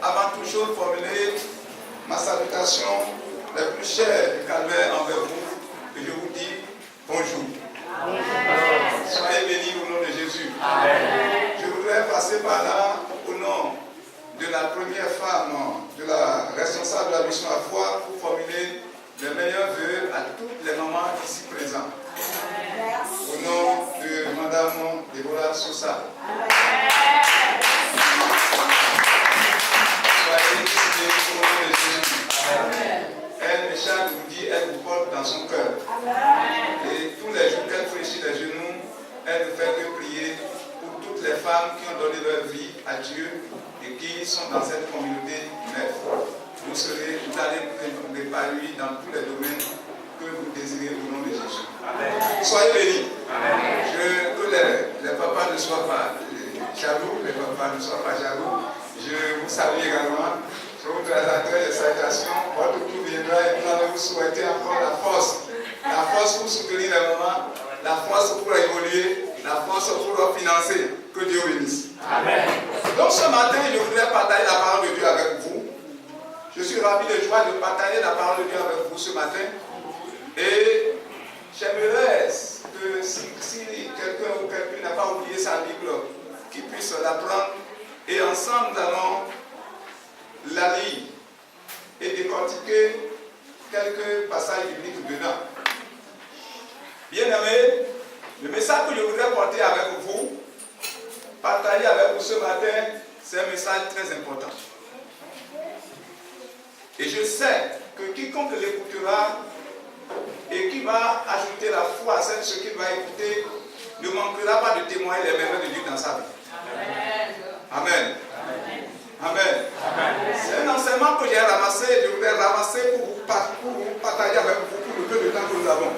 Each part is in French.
avant toute chose formuler ma salutation la plus chère du calvaire envers vous. Et je vous dis bonjour. Amen. Soyez bénis au nom de Jésus. Amen. Je voudrais passer par là au nom de la première femme, de la responsable de la mission à foi, pour formuler les meilleurs vœux à toutes les mamans ici présentes. Amen. Au nom de Madame Déborah Sousa. Soyez bénis au nom de Jésus. Amen. Elle, Michel, vous dit, elle vous porte dans son cœur. Amen. Et tous les jours qu'elle fléchit les genoux, elle ne fait que prier pour toutes les femmes qui ont donné leur vie à Dieu et qui sont dans cette communauté neuve. Vous allez vous épanouir dans tous les domaines que vous désirez au nom de Jésus. Amen. Soyez bénis. Amen. Que les papas ne soient pas jaloux, les papas ne soient pas jaloux. Je vous salue également. Je vous présenterai les salutations. Votre tour viendra et nous allons vous souhaiter encore la force pour soutenir les mamans, la force pour évoluer, la force pour financer. Que Dieu bénisse. Amen. Donc ce matin, je voudrais partager la parole de Dieu avec vous. Je suis ravi de joie de partager la parole de Dieu avec vous ce matin. Et j'aimerais que si quelqu'un ou quelqu'un n'a pas oublié sa Bible, qu'il puisse la prendre. Et ensemble, nous allons la lire et décortiquer quelques passages bibliques dedans. Bien-aimés, le message que je voudrais porter avec vous, partager avec vous ce matin, c'est un message très important. Et je sais que quiconque l'écoutera et qui va ajouter la foi à ce qu'il va écouter, ne manquera pas de témoigner les merveilles de Dieu dans sa vie. Amen. Amen. Amen. Amen. C'est un enseignement que j'ai ramassé, je voudrais ramasser pour vous partager avec vous pour le peu de temps que nous avons.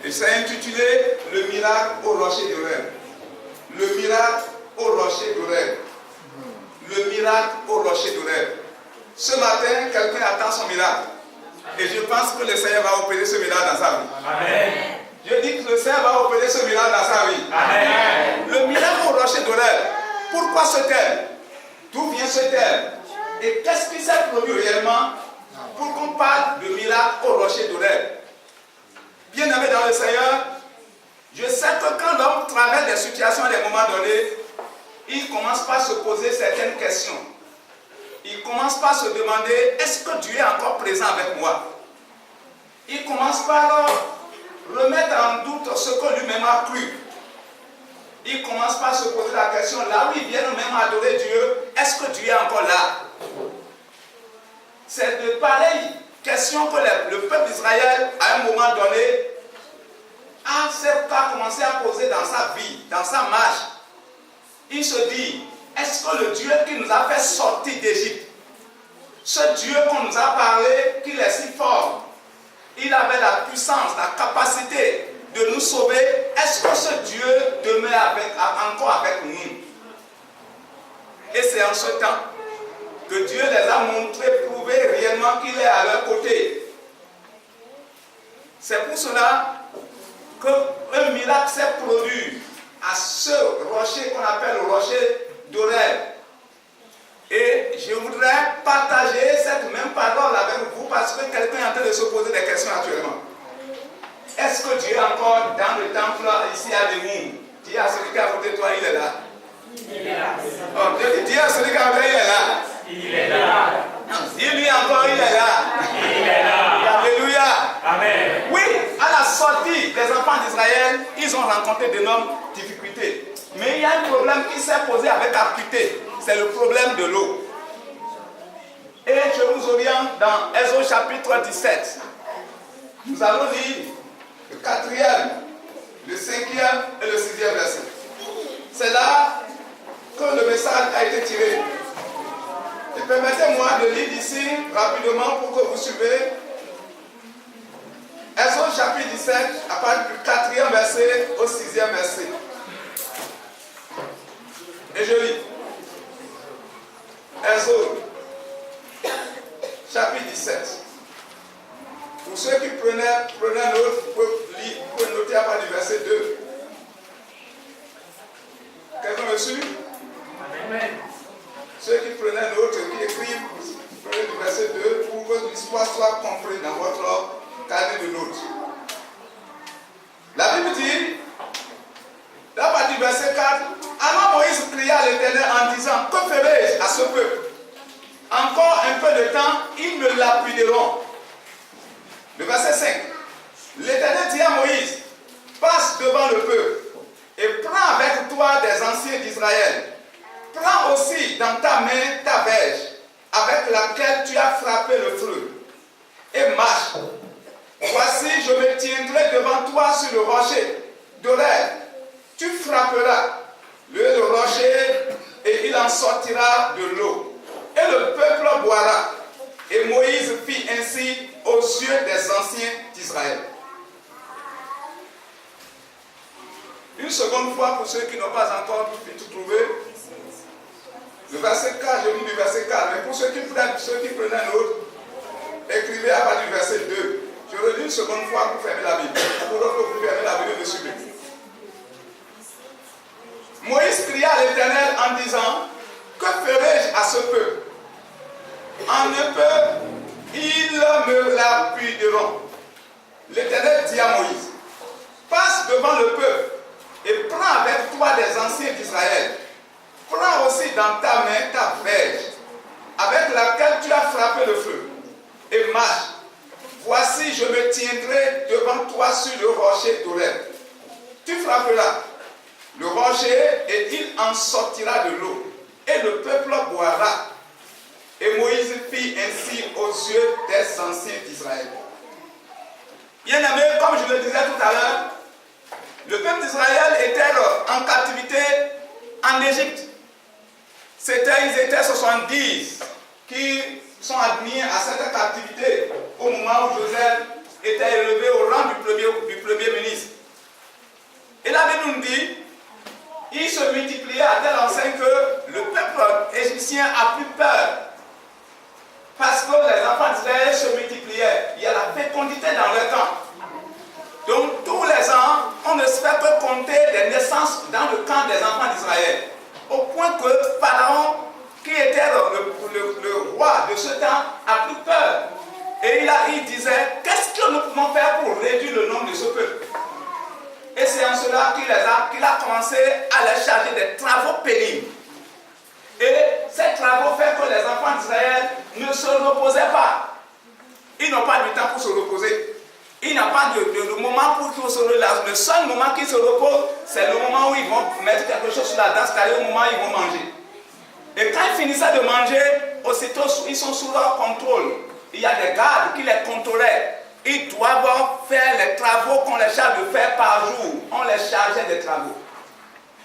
Et c'est intitulé Le miracle au rocher de rêve. Le miracle au rocher de rêve. Le miracle au rocher de rêve. Ce matin, quelqu'un attend son miracle. Et je pense que le Seigneur va opérer ce miracle dans sa vie. Amen. Je dis que le Seigneur va opérer ce miracle dans sa vie. Amen. Le miracle au rocher de rêve. Pourquoi ce thème? D'où vient ce thème? Et qu'est-ce qui s'est produit réellement pour qu'on parle de miracle au rocher de rêve? Bien-aimé dans le Seigneur, je sais que quand l'homme traverse des situations à des moments donnés, il commence par se poser certaines questions. Il commence par se demander, est-ce que Dieu est encore présent avec moi? Il commence par remettre en doute ce que lui-même a cru. Il commence par se poser la question, là où ils viennent même adorer Dieu, est-ce que Dieu est encore là? C'est de pareilles questions que le peuple d'Israël, à un moment donné, a commencé à poser dans sa vie, dans sa marche. Il se dit, est-ce que le Dieu qui nous a fait sortir d'Égypte, ce Dieu qu'on nous a parlé, qu'il est si fort, il avait la puissance, la capacité de nous sauver, est-ce que ce Dieu demeure encore avec nous? Et c'est en ce temps que Dieu les a montré, prouvé réellement qu'il est à leur côté. C'est pour cela qu'un miracle s'est produit à ce rocher qu'on appelle le rocher d'Horeb. Et je voudrais partager cette même parole avec vous parce que quelqu'un est en train de se poser des questions actuellement. Est-ce que Dieu est encore dans le temple ici à Demoun? Dis à celui qui est à côté de toi, il est là. Il est là. Oh, dis à celui qui est à côté, il est là. Il est là. Dis-lui encore, il est là. Il est là. Alléluia. Amen. Oui, à la sortie des enfants d'Israël, ils ont rencontré d'énormes difficultés. Mais il y a un problème qui s'est posé avec acuité. C'est le problème de l'eau. Et je vous oriente dans Exode chapitre 17. Nous allons lire le 4e, le 5e et le 6e verset. C'est là que le message a été tiré. Et permettez-moi de lire ici rapidement pour que vous suivez. Exode chapitre 17, à partir du 4e verset au 6e verset. Et je lis. Exode chapitre 17. Pour ceux qui prenaient note, vous pouvez noter à partir du verset 2. Quelqu'un me suit? Amen. Ceux qui prenaient note, qui écrivent, prenez le verset 2 pour que l'histoire soit comprise dans votre carnet de notes. La Bible dit, là, à partir du verset 4, alors Moïse cria à l'Éternel en disant, que ferai-je à ce peuple? Encore un peu de temps, ils me lapideront. Le verset 5. L'Éternel dit à Moïse, passe devant le peuple et prends avec toi des anciens d'Israël. Prends aussi dans ta main ta verge avec laquelle tu as frappé le feu et marche. Voici, je me tiendrai devant toi sur le rocher d'Horeb. Tu frapperas le rocher et il en sortira de l'eau. Et le peuple boira. Et Moïse fit ainsi aux yeux des anciens d'Israël. Une seconde fois pour ceux qui n'ont pas encore tout trouvé. Le verset 4, je lis du verset 4. Mais pour ceux qui prenaient note, écrivez à partir du verset 2. Je relis une seconde fois pour fermer la Bible. Pour que vous fermez la Bible de suivre. Moïse cria à l'Éternel en disant, que ferai-je à ce peuple? En un peu, ils me lapideront. L'Éternel dit à Moïse, passe devant le peuple et prends avec toi des anciens d'Israël. Prends aussi dans ta main ta verge, avec laquelle tu as frappé le feu, et marche. Voici, je me tiendrai devant toi sur le rocher d'Horeb. Tu frapperas le rocher et il en sortira de l'eau, et le peuple boira. Et Moïse fit ainsi aux yeux des anciens d'Israël. Bien-aimés, comme je le disais tout à l'heure, le peuple d'Israël était en captivité en Égypte. Ils étaient 70 qui sont admis à cette captivité au moment où Joseph était élevé au rang du premier ministre. Et la Bible nous dit, il se multipliait à tel enseigne que le peuple égyptien a plus peur. Parce que les enfants d'Israël se multipliaient. Il y a la fécondité dans leur temps. Donc tous les ans, on ne se fait que compter des naissances dans le camp des enfants d'Israël. Au point que Pharaon, qui était le roi de ce temps, a plus peur. Et il disait, qu'est-ce que nous pouvons faire pour réduire le nombre de ce peuple? Et c'est en cela qu'il a commencé à les charger des travaux pénibles. Et ces travaux font que les enfants d'Israël ne se reposaient pas. Ils n'ont pas du temps pour se reposer. Il n'y a pas de moment pour qu'ils se relaxent. Le seul moment qu'ils se reposent, c'est le moment où ils vont mettre quelque chose sur la danse, car au moment où ils vont manger. Et quand ils finissaient de manger, aussitôt ils sont sous leur contrôle. Il y a des gardes qui les contrôlaient. Ils doivent faire les travaux qu'on les charge de faire par jour. On les chargeait des travaux.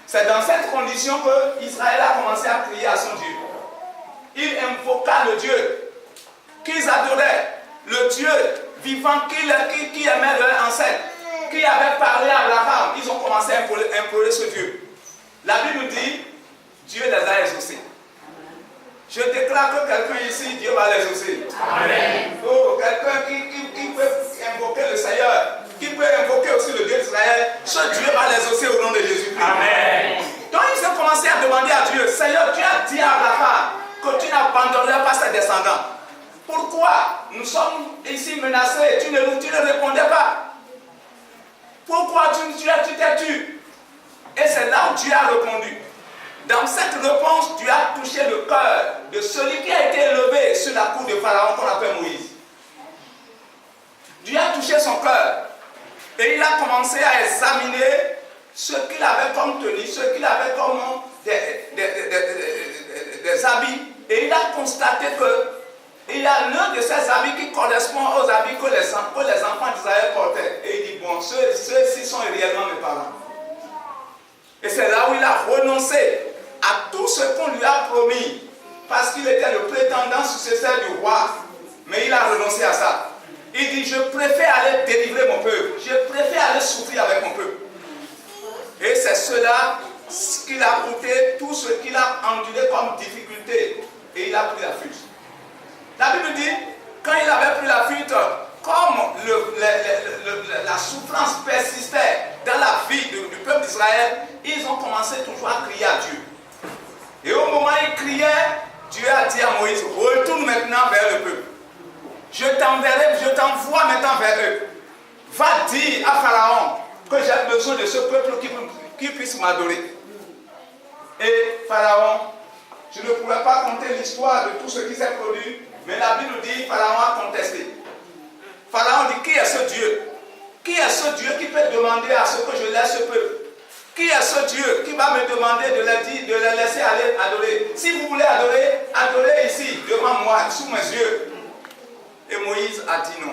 C'est dans cette condition que Israël a commencé à prier à son Dieu. Il invoqua le Dieu qu'ils adoraient, le Dieu vivant qui aimait leur ancêtre, qui avait parlé à Abraham. Ils ont commencé à implorer ce Dieu. La Bible dit, Dieu les a exaucés. Je déclare que quelqu'un ici, Dieu va les exaucer. Amen. Oh, quelqu'un qui peut invoquer le Seigneur, qui peut invoquer aussi le Dieu d'Israël, ce Dieu va les exaucer au nom de Jésus-Christ. Amen. Donc ils ont commencé à demander à Dieu, Seigneur, tu as dit à Abraham que tu n'abandonneras pas ses descendants. Pourquoi nous sommes ici menacés? Tu ne répondais pas. Pourquoi tu t'es tu? Et c'est là où Dieu a répondu. Dans cette réponse, Dieu a touché le cœur de celui qui a été élevé sur la cour de Pharaon qu'on appelle Moïse. Dieu a touché son cœur. Et il a commencé à examiner ce qu'il avait comme tenue, ce qu'il avait comme des habits. Et il a constaté qu'il y a l'un de ces habits qui correspond aux habits que les enfants d'Israël portaient. Et il dit, bon, ceux-ci sont réellement mes parents. Et c'est là où il a renoncé à tout ce qu'on lui a promis, parce qu'il était le prétendant successeur du roi. Mais il a renoncé à ça. Il dit, je préfère aller délivrer mon peuple. Je préfère aller souffrir avec mon peuple. Et c'est cela qu'il a coûté, tout ce qu'il a enduré comme difficulté. Et il a pris la fuite. La Bible dit, quand il avait pris la fuite, comme la souffrance persistait dans la vie du peuple d'Israël, ils ont commencé toujours à crier à Dieu. Et au moment où ils criaient, Dieu a dit à Moïse, retourne maintenant vers le peuple. Je t'envoie maintenant vers eux. Va dire à Pharaon que j'ai besoin de ce peuple qui puisse m'adorer. Et Pharaon, je ne pourrais pas compter l'histoire de tout ce qui s'est produit, mais la Bible dit Pharaon a contesté. Pharaon dit, qui est ce Dieu? Qui est ce Dieu qui peut demander à ce que je laisse ce peuple? Qui est ce Dieu qui va me demander de les laisser aller adorer? Si vous voulez adorer, adorez ici, devant moi, sous mes yeux. Et Moïse a dit non.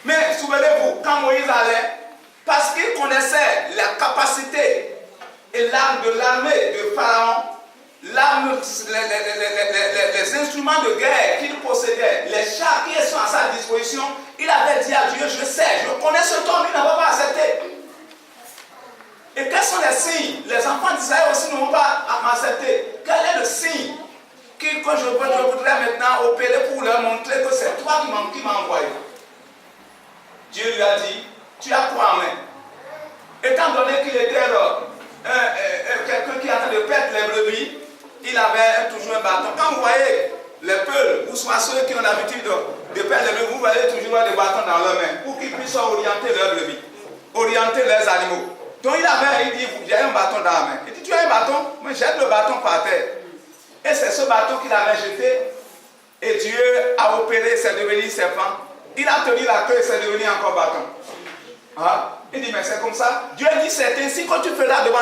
Mais souvenez-vous, quand Moïse allait, parce qu'il connaissait la capacité et l'arme de l'armée de Pharaon, les instruments de guerre qu'il possédait, les chars qui sont à sa disposition, il avait dit à Dieu, je sais, je connais ce homme, il n'a pas accepté. Et quels sont les signes? Les enfants d'Israël aussi ne vont pas m'accepter. Quel est le signe que je voudrais maintenant opérer pour leur montrer que c'est toi qui m'as envoyé? Dieu lui a dit, tu as quoi en main? Étant donné qu'il était quelqu'un qui est en train de perdre les brebis, il avait toujours un bâton. Quand vous voyez les peuls, ou soit ceux qui ont l'habitude de perdre les brebis, vous voyez toujours des bâtons dans leurs mains pour qu'ils puissent orienter leurs brebis, orienter leurs animaux. Donc il dit, j'ai un bâton dans la main. Il dit, tu as un bâton? Mais jette le bâton par terre. Et c'est ce bâton qu'il avait jeté. Et Dieu a opéré, c'est devenu serpent. Il a tenu la queue et c'est devenu encore bâton. Hein? Il dit, mais c'est comme ça. Dieu dit, c'est ainsi que tu feras devant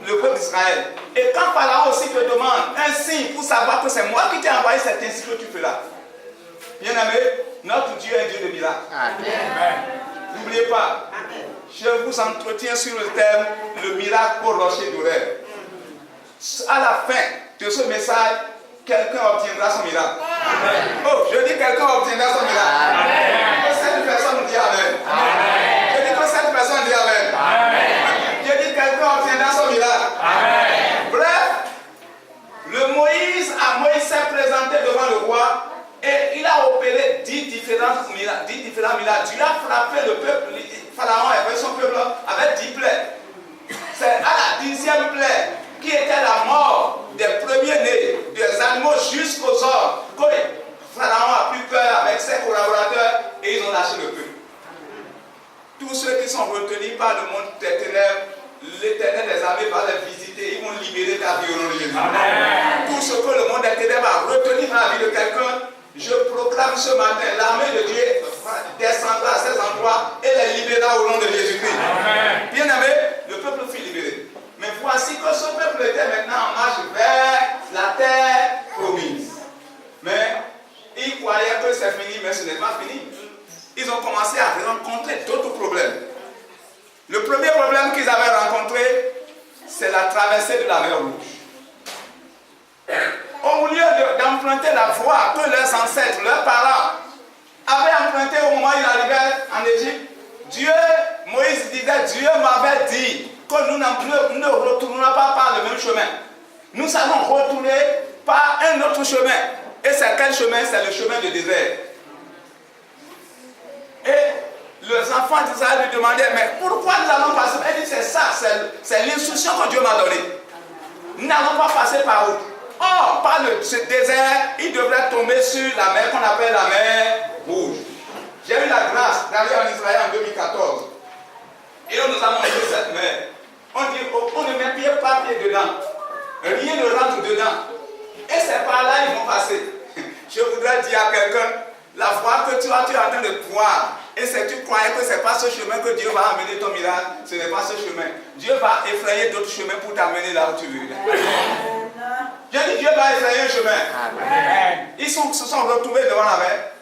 le peuple d'Israël. Et quand Pharaon aussi te demande un signe pour savoir que c'est moi qui t'ai envoyé, c'est ainsi que tu feras. Bien aimé, notre Dieu est un Dieu de miracles. N'oubliez pas, je vous entretiens sur le thème le miracle au rocher d'Oreb. À la fin de ce message, quelqu'un obtiendra son miracle. Amen. Oh, je dis quelqu'un obtiendra son miracle. Amen. Que cette personne dit Amen. Amen. Je dis que cette personne dit Amen. Amen. Je dis quelqu'un obtiendra son miracle. Amen. Bref, Moïse s'est présenté devant le roi et il a opéré 10 différents miracles. Dieu a frappé le peuple, Pharaon et son peuple avec 10 plaies. C'est à la 10e plaie qui était la mort des premiers-nés, des animaux jusqu'aux hommes, que Pharaon a pris peur avec ses collaborateurs et ils ont lâché le peuple. Tous ceux qui sont retenus par le monde des ténèbres, l'Éternel des armées va les visiter, ils vont libérer ta vie au nom de Jésus. Amen. Tout ce que le monde des ténèbres a retenu dans la vie de quelqu'un, je proclame ce matin, l'armée de Dieu descendra à ces endroits et les libérera au nom de Jésus-Christ. Bien aimé, le peuple fut libéré. Mais voici que ce peuple était maintenant en marche vers la terre promise. Mais ils croyaient que c'est fini, mais ce n'est pas fini. Ils ont commencé à rencontrer d'autres problèmes. Le premier problème qu'ils avaient rencontré, c'est la traversée de la mer Rouge. Au lieu d'emprunter la voie que leurs ancêtres, leurs parents avaient empruntée au moment où ils arrivaient en Égypte, Moïse disait, Dieu m'avait dit que nous ne retournerons pas par le même chemin. Nous allons retourner par un autre chemin. Et c'est quel chemin? C'est le chemin du désert. Et les enfants d'Israël lui demandaient, mais pourquoi nous allons passer? Elle dit, c'est ça, c'est l'instruction que Dieu m'a donnée. Nous n'allons pas passer par où? Or, par ce désert, il devrait tomber sur la mer qu'on appelle la mer Rouge. J'ai eu la grâce d'aller en Israël en 2014. Et là, nous avons vu cette mer. On dit, on ne met pas pied dedans. Rien ne rentre dedans. Et c'est par là qu'ils vont passer. Je voudrais dire à quelqu'un, la foi que tu es en train de croire, et si tu croyais que ce n'est pas ce chemin que Dieu va amener ton miracle, ce n'est pas ce chemin. Dieu va effrayer d'autres chemins pour t'amener là où tu veux. Je dis, Dieu va effrayer un chemin. Amen. Ils se sont retrouvés devant la mer.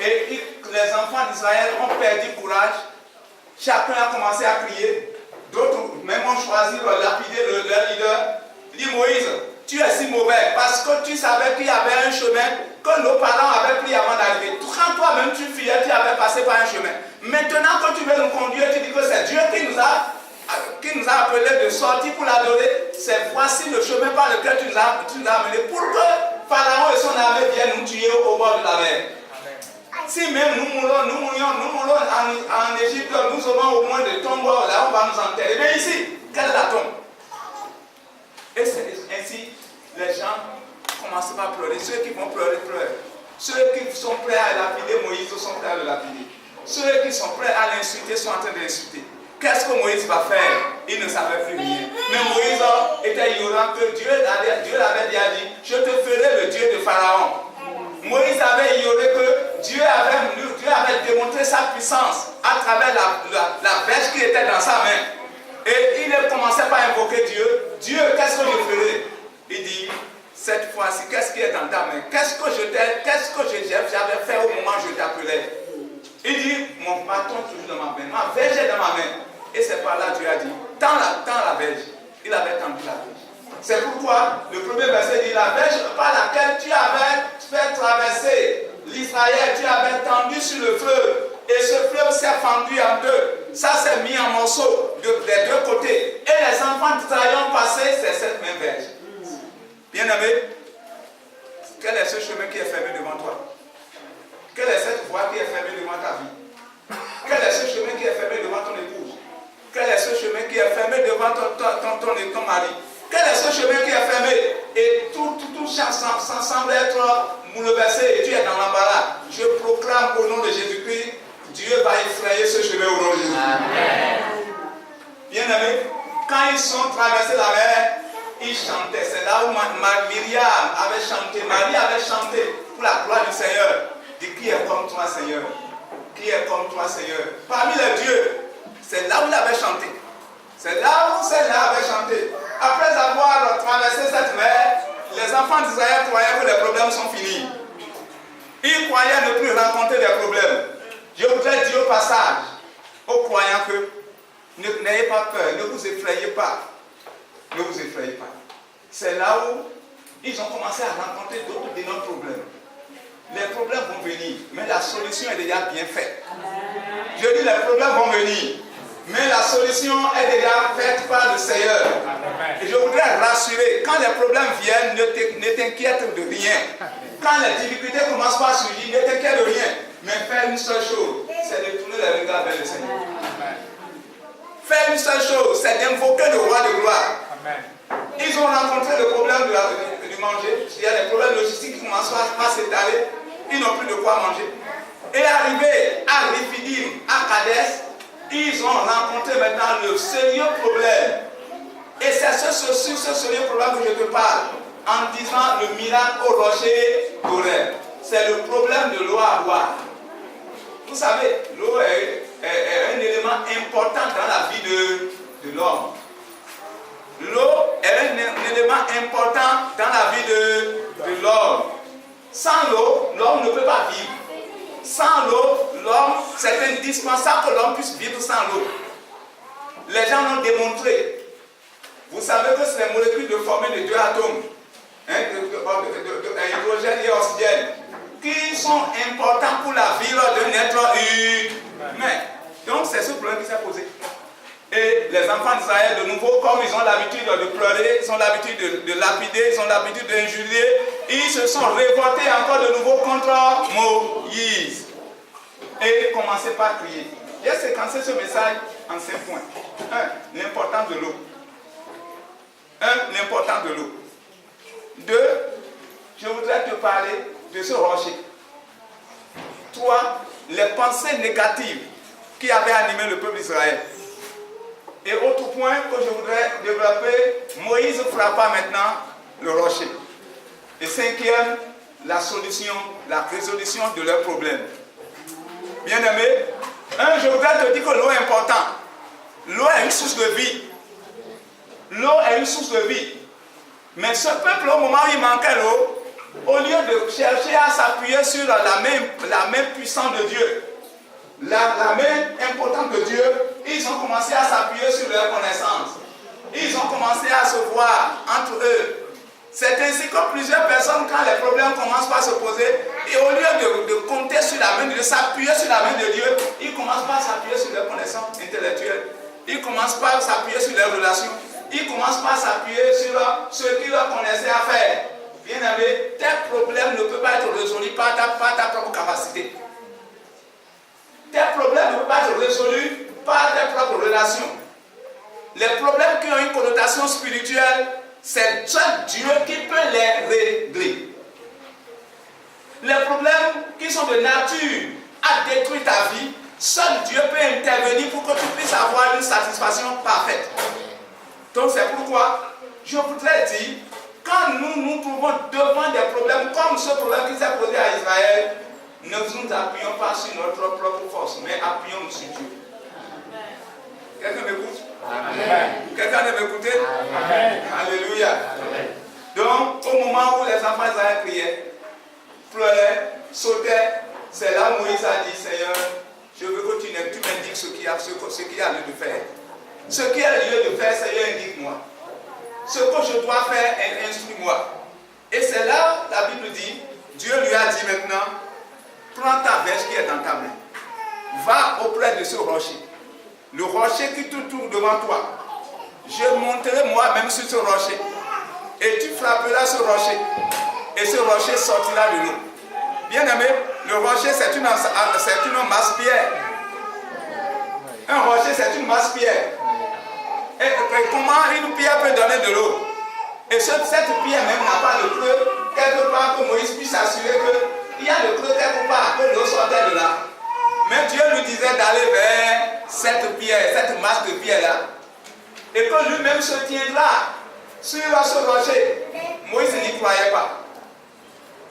Et les enfants d'Israël ont perdu courage. Chacun a commencé à crier. D'autres même ont choisi de lapider leur leader. Il dit, Moïse, tu es si mauvais parce que tu savais qu'il y avait un chemin que nos parents avaient pris avant d'arriver. Quand toi-même tu fuyais, tu avais passé par un chemin. Maintenant que tu veux nous conduire, tu dis que c'est Dieu qui nous a appelés de sortir pour l'adorer. C'est voici le chemin par lequel tu nous as amenés pour que Pharaon et son armée viennent nous tuer au bord de la mer. Si même nous mourons en Égypte, nous aurons au moins des tombes là, on va nous enterrer. Mais ici, quelle est la tombe? Et c'est ainsi les gens commencer par pleurer. Ceux qui vont pleurer, pleurent. Ceux qui sont prêts à lapider Moïse sont prêts à le lapider. Ceux qui sont prêts à l'insulter sont en train de l'insulter. Qu'est-ce que Moïse va faire? Il ne savait plus rien. Mais Moïse était ignorant que Dieu l'avait déjà dit, je te ferai le Dieu de Pharaon. Moïse avait ignoré que Dieu avait démontré sa puissance à travers la verge qui était dans sa main. Et il ne commençait pas à invoquer Dieu. Dieu, qu'est-ce que je ferai? Il dit, cette fois-ci, qu'est-ce qui est dans ta main? Qu'est-ce que j'avais fait au moment où je t'appelais? Il dit, mon bâton toujours dans ma main, ma verge est dans ma main. Et c'est par là Dieu a dit, tends la verge. Il avait tendu la verge. C'est pourquoi le premier verset dit, la verge par laquelle tu avais fait traverser l'Israël, tu avais tendu sur le fleuve. Et ce fleuve s'est fendu en deux. Ça s'est mis en morceaux des deux côtés. Et les enfants d'Israël ont passé, c'est cette même verge. Bien-aimé, quel est ce chemin qui est fermé devant toi? Quelle est cette voie qui est fermée devant ta vie? Quel est ce chemin qui est fermé devant ton épouse? Quel est ce chemin qui est fermé devant ton mari? Quel est ce chemin qui est fermé? Et tout semble être bouleversé et tu es dans l'embarras. Je proclame au nom de Jésus-Christ, Dieu va effrayer ce chemin au nom de Jésus-Christ. Bien-aimé, quand ils sont traversés la mer, ils chantaient. C'est là où Myriam avait chanté, Marie avait chanté pour la gloire du Seigneur. Dit, qui est comme toi, Seigneur? Qui est comme toi, Seigneur? Parmi les dieux, c'est là où il avait chanté. C'est là où celle-là avait chanté. Après avoir traversé cette mer, les enfants d'Israël croyaient que les problèmes sont finis. Ils croyaient ne plus rencontrer des problèmes. Je voudrais dire au passage aux croyants que n'ayez pas peur, ne vous effrayez pas. Ne vous effrayez pas. C'est là où ils ont commencé à rencontrer d'autres de nos problèmes. Les problèmes vont venir, mais la solution est déjà bien faite. Je dis les problèmes vont venir, mais la solution est déjà faite par le Seigneur. Et je voudrais rassurer, quand les problèmes viennent, ne t'inquiète de rien. Quand les difficultés commencent par surgir, ne t'inquiète de rien. Mais fais une seule chose, c'est de tourner les regards vers le Seigneur. Fais une seule chose, c'est d'invoquer le roi de gloire. Ils ont rencontré le problème du manger. Il y a des problèmes logistiques qui commencent à s'étaler. Ils n'ont plus de quoi manger. Et arrivé à Rephidim, à Kadès, ils ont rencontré maintenant le sérieux problème. Et c'est sur ce sérieux problème que je te parle, en disant le miracle au rocher d'Oreb. C'est le problème de l'eau à boire. Vous savez, l'eau est un élément important dans la vie de l'homme. L'eau est un élément important dans la vie de l'homme. Sans l'eau, l'homme ne peut pas vivre. Sans l'eau, l'homme, c'est indispensable que l'homme puisse vivre sans l'eau. Les gens l'ont démontré. Vous savez que c'est les molécules formées de deux atomes, hydrogène et oxygène, qui sont importants pour la vie d'un être humain. Donc c'est ce problème qui s'est posé. Et les enfants d'Israël, de nouveau, comme ils ont l'habitude de pleurer, ils ont l'habitude de lapider, ils ont l'habitude d'injurier, ils se sont révoltés encore de nouveau contre Moïse. Et commencez par crier. J'ai séquencé ce message en 5 points. 1. L'importance de l'eau. 1. L'importance de l'eau. 2. Je voudrais te parler de ce rocher. 3. Les pensées négatives qui avaient animé le peuple d'Israël. Et autre point que je voudrais développer, Moïse frappa maintenant le rocher. Et 5e, la solution, la résolution de leurs problèmes. Bien-aimé, je voudrais te dire que l'eau est importante. L'eau est une source de vie. L'eau est une source de vie. Mais ce peuple, au moment où il manquait l'eau, au lieu de chercher à s'appuyer sur la main puissante de Dieu, la main importante de Dieu, ils ont commencé à s'appuyer sur leur connaissance. Ils ont commencé à se voir entre eux. C'est ainsi que plusieurs personnes, quand les problèmes commencent par se poser, et au lieu de compter sur la main de Dieu, s'appuyer sur la main de Dieu, ils commencent par s'appuyer sur leurs connaissances intellectuelles. Ils commencent par s'appuyer sur leurs relations. Ils commencent par s'appuyer sur ce qu'ils leur connaissaient à faire. Bien-aimé, tes problèmes ne peuvent pas être résolus par ta propre capacité. Tes problèmes ne peuvent pas être résolus par tes propres relations. Les problèmes qui ont une connotation spirituelle, c'est seul Dieu qui peut les régler. condition de nature a détruit ta vie, seul Dieu peut intervenir pour que tu puisses avoir une satisfaction parfaite. Donc c'est pourquoi je voudrais dire, quand nous nous trouvons devant des problèmes comme ce problème qui s'est posé à Israël, ne nous appuyons pas sur notre propre force, mais appuyons-nous sur Dieu. Quelqu'un m'écoute? Quelqu'un ne m'écoute? Alléluia. Amen. Donc, au moment où les enfants d'Israël criaient, pleuraient, sautaient, c'est là où Moïse a dit, Seigneur, je veux que tu m'indiques ce qu'il y a lieu de faire. Ce qu'il y a lieu de faire, Seigneur, indique-moi. Ce que je dois faire, instruis-moi. Et c'est là, la Bible dit, Dieu lui a dit maintenant, prends ta verge qui est dans ta main. Va auprès de ce rocher. Le rocher qui te trouve devant toi. Je monterai moi-même sur ce rocher. Et tu frapperas ce rocher. Et ce rocher sortira de l'eau. Bien aimé, le rocher c'est une masse-pierre. Un rocher c'est une masse-pierre. Et comment une pierre peut donner de l'eau? Et cette pierre même n'a pas de creux quelque part que Moïse puisse s'assurer qu'il y a le creux quelque part que l'eau sortait de là. Mais Dieu lui disait d'aller vers cette pierre, cette masse de pierre là. Et que lui-même se tiendra sur ce rocher. Moïse n'y croyait pas.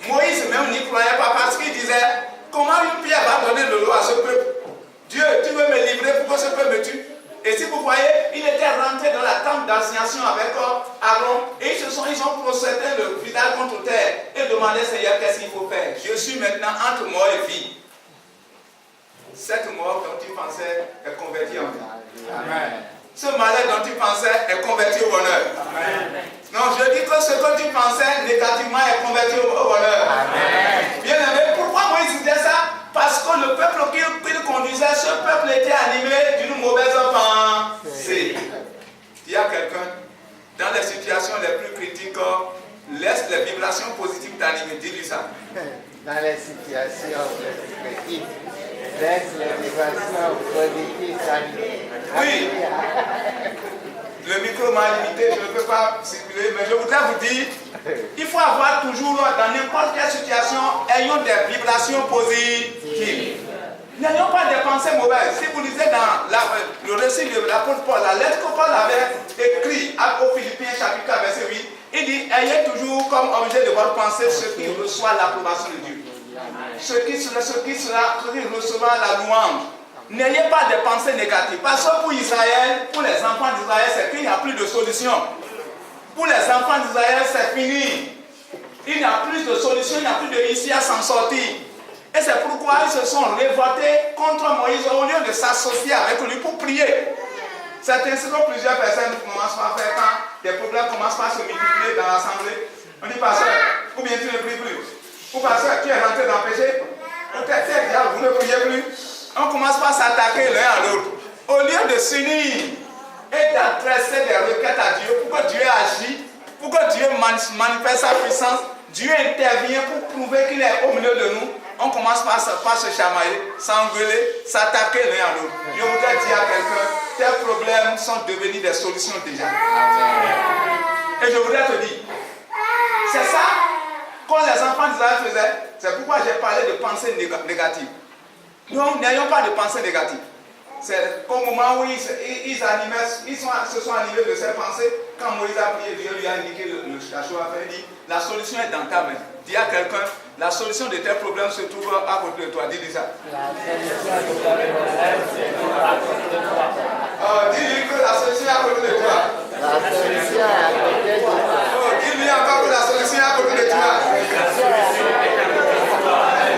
Moïse même n'y croyait pas parce qu'il disait, comment une pierre va donner de l'eau à ce peuple? Dieu, tu veux me livrer pour que ce peuple me tue? Et si vous voyez, il était rentré dans la tente d'assignation avec Aaron et ils ont procédé le visage contre terre et demandé, Seigneur, qu'est-ce qu'il faut faire? Je suis maintenant entre mort et vie. Cette mort dont tu pensais est convertie en vie. Amen. Ce malheur dont tu pensais est converti au bonheur. Amen. Non, je dis que ce que tu pensais négativement est converti au bonheur. Amen. Bien aimé, pourquoi Moïse disait ça? Parce que le peuple qu'il conduisait, ce peuple était animé d'une mauvaise pensée. Il y a quelqu'un, dans les situations les plus critiques, laisse les vibrations positives t'animer. Dis-lui ça. Dans les situations critiques, laisse les vibrations positives t'animer. Oui. Le micro m'a limité, je ne peux pas circuler, mais je voudrais vous dire, il faut avoir toujours, dans n'importe quelle situation, ayons des vibrations positives. N'ayons pas des pensées mauvaises. Si vous lisez dans le récit de l'apôtre Paul, la lettre que Paul avait écrite aux Philippiens, chapitre 4, verset 8, il dit, ayez toujours comme objet de votre pensée ce qui reçoit l'approbation de Dieu. Ce qui recevra la louange. N'ayez pas de pensées négatives. Parce que pour Israël, pour les enfants d'Israël, c'est qu'il n'y a plus de solution. Pour les enfants d'Israël, c'est fini. Il n'y a plus de solution, il n'y a plus de issue à s'en sortir. Et c'est pourquoi ils se sont révoltés contre Moïse au lieu de s'associer avec lui pour prier. C'est ainsi que plusieurs personnes commencent à faire quand des problèmes commencent à se multiplier dans l'assemblée. On dit, pasteur, ou bien tu ne pries plus. Ou pasteur, tu es rentré dans le péché. Peut-être, vous ne priez plus. On commence par s'attaquer l'un à l'autre. Au lieu de s'unir et d'adresser des requêtes à Dieu pour que Dieu agisse, pour que Dieu manifeste sa puissance, Dieu intervient pour prouver qu'il est au milieu de nous. On commence par se chamailler, s'engueuler, s'attaquer l'un à l'autre. Je voudrais dire à quelqu'un, tes problèmes sont devenus des solutions déjà. Et je voudrais te dire, c'est ça que les enfants d'Israël faisaient. C'est pourquoi j'ai parlé de pensée négative. Nous n'ayons pas de pensée négative. C'est au moment où ils se sont animés de ces pensées, quand Moïse a prié, Dieu lui a indiqué la chose à faire. Il dit, la solution est dans ta main. Dis à quelqu'un, la solution de tes problèmes se trouve à côté de toi. Dis-lui ça. La solution de tes problèmes se trouve à côté de toi. Dis-lui que la solution est à côté de toi. La solution est à côté de toi. Dis-lui encore que la solution est à côté de toi.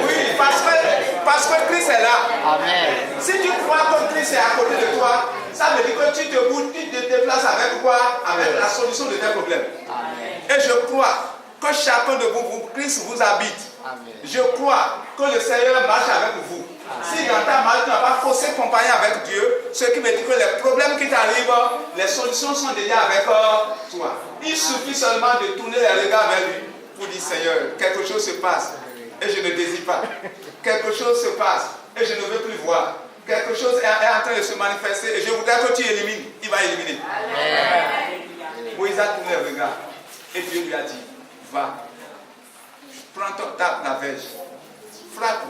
Oui, parce que Christ est là. Amen. Si tu crois que Christ est à côté de toi, ça veut dire que tu te déplaces avec quoi? Avec la solution de tes problèmes. Amen. Et je crois que chacun de vous, Christ vous habite. Amen. Je crois que le Seigneur marche avec vous. Amen. Si dans ta marche tu n'as pas faussé compagnie avec Dieu, ce qui veut dire que les problèmes qui t'arrivent, les solutions sont déjà avec toi. Il suffit seulement de tourner les regards vers lui pour dire, Seigneur, quelque chose se passe et je ne désire pas. Quelque chose se passe et je ne veux plus voir. Quelque chose est en train de se manifester et je voudrais que tu élimines. Il va éliminer. Amen. Moïse a tourné le regard et Dieu lui a dit, va, prends ta verge, frappe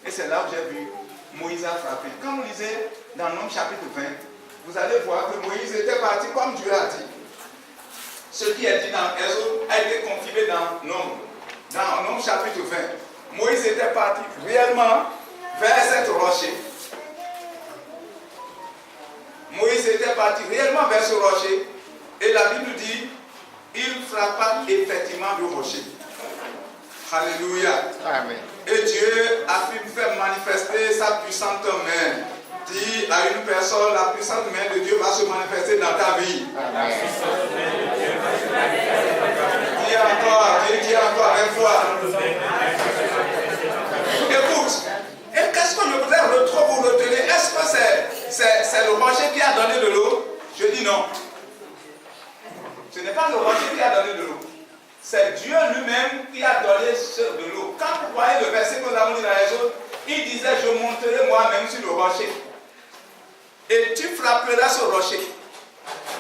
Et c'est là où j'ai vu Moïse a frappé. Quand vous lisez dans Nombre chapitre 20, vous allez voir que Moïse était parti comme Dieu a dit. Ce qui est dit dans Exode a été confirmé dans Nombre. Dans Nombre chapitre 20, Moïse était parti réellement vers cette rocher. Moïse était parti réellement vers ce rocher. Et la Bible dit, il frappa effectivement du rocher. Alléluia. Amen. Et Dieu a pu faire manifester sa puissante main. Dis à une personne, la puissante main de Dieu va se manifester dans ta vie. Amen. Dis encore avec foi. Écoute, et qu'est-ce que je voudrais trop vous retenir? Est-ce que c'est le rocher qui a donné de l'eau? Je dis non. Ce n'est pas le rocher qui a donné de l'eau. C'est Dieu lui-même qui a donné de l'eau. Quand vous voyez le verset que nous avons dit dans les autres, il disait, je monterai moi-même sur le rocher. Et tu frapperas ce rocher.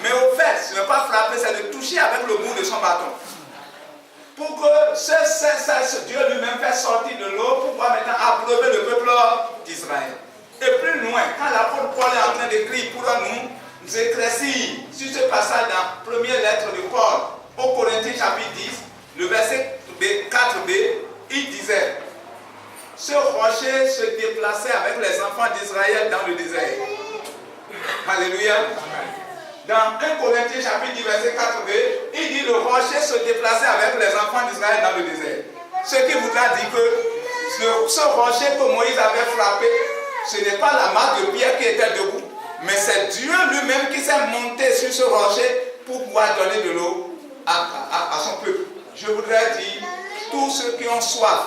Mais au fait, ce n'est pas frapper, c'est de toucher avec le bout de son bâton. Pour que ce Dieu lui-même fasse sortir de l'eau, pour pouvoir maintenant abreuver le peuple d'Israël. Et plus loin, quand l'apôtre Paul est en train d'écrire pour nous éclaircir sur ce passage dans la première lettre de Paul, au Corinthiens chapitre 10, le verset 4b, il disait, ce rocher se déplaçait avec les enfants d'Israël dans le désert. Alléluia. Dans 1 Corinthiens chapitre 10, verset 4b, il dit, le rocher se déplaçait avec les enfants d'Israël dans le désert. Ce qui voudra dire que ce rocher que Moïse avait frappé, ce n'est pas la masse de pierre qui était debout, mais c'est Dieu lui-même qui s'est monté sur ce rocher pour pouvoir donner de l'eau à son peuple. Je voudrais dire, tous ceux qui ont soif,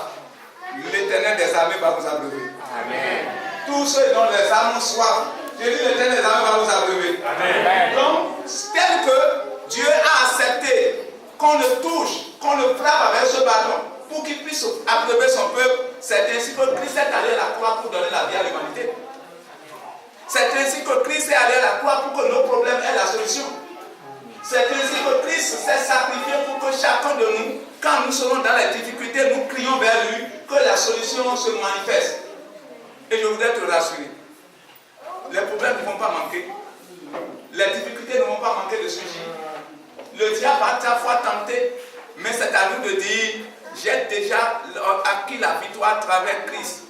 l'Éternel des armées va vous abreuver. Amen. Tous ceux dont les âmes ont soif, je dis l'Éternel des armées va vous abreuver. Amen. Donc, tel que Dieu a accepté qu'on le touche, qu'on le frappe avec ce bâton, pour qu'il puisse abreuver son peuple, c'est ainsi que Christ est allé à la croix pour donner la vie à l'humanité. C'est ainsi que Christ est allé à la croix pour que nos problèmes aient la solution. C'est ainsi que Christ s'est sacrifié pour que chacun de nous, quand nous serons dans les difficultés, nous crions vers lui, que la solution se manifeste. Et je voudrais te rassurer. Les problèmes ne vont pas manquer. Les difficultés ne vont pas manquer de surgir. Le diable va ta fois tenter, mais c'est à nous de dire, j'ai déjà acquis la victoire à travers Christ.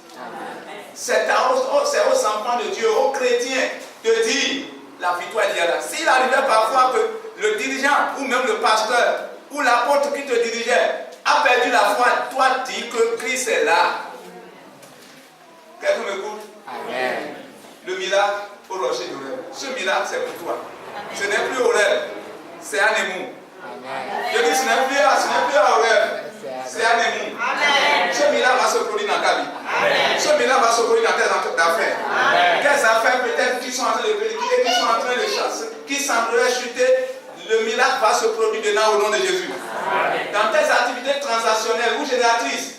C'est aux enfants de Dieu, aux chrétiens, de dire, la victoire est là. S'il arrivait parfois que le dirigeant, ou même le pasteur, ou l'apôtre qui te dirigeait, a perdu la foi, toi dis que Christ est là. Quelqu'un m'écoute? Amen. Le miracle au rocher du rêve. Ce miracle, c'est pour toi. Ce n'est plus au rêve, c'est un émou. Je dis, ce n'est plus au rêve, c'est un émou. Ce miracle va se produire dans ta vie. Amen. Ce miracle va se produire dans tes affaires. Quelles affaires peut-être qui sont en train de péricliter, qui sont en train de chasser, qui sembleraient chuter, le miracle va se produire dedans au nom de Jésus. Amen. Dans tes activités transactionnelles ou génératrices,